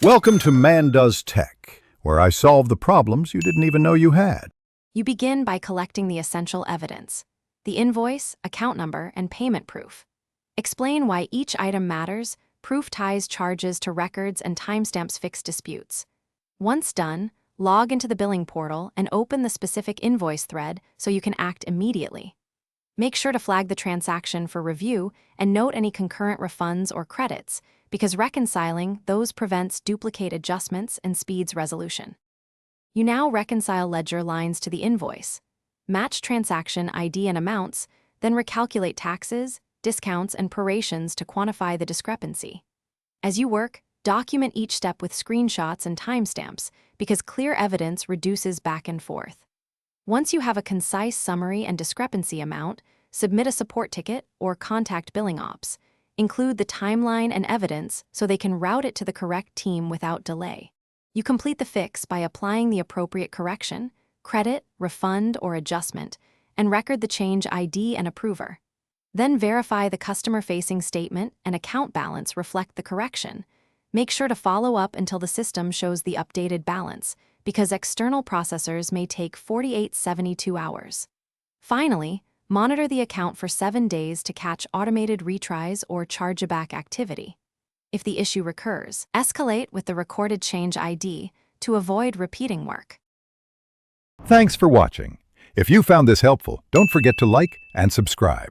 Welcome to Man Does Tech, where I solve the problems you didn't even know you had. You begin by collecting the essential evidence: the invoice, account number, and payment proof. Explain why each item matters. Proof ties charges to records and timestamps fix disputes. Once done, log into the billing portal and open the specific invoice thread so you can act immediately. Make sure to flag the transaction for review and note any concurrent refunds or credits, because reconciling those prevents duplicate adjustments and speeds resolution. You now reconcile ledger lines to the invoice, match transaction ID and amounts, then recalculate taxes, discounts, and prorations to quantify the discrepancy. As you work, document each step with screenshots and timestamps, because clear evidence reduces back and forth. Once you have a concise summary and discrepancy amount, submit a support ticket or contact billing ops. Include the timeline and evidence so they can route it to the correct team without delay. You complete the fix by applying the appropriate correction, credit, refund, or adjustment, and record the change ID and approver. Then verify the customer-facing statement and account balance reflect the correction. Make sure to follow up until the system shows the updated balance, because external processors may take 48-72 hours. Finally, monitor the account for 7 days to catch automated retries or chargeback activity. If the issue recurs, escalate with the recorded change ID to avoid repeating work. Thanks for watching. If you found this helpful, don't forget to like and subscribe.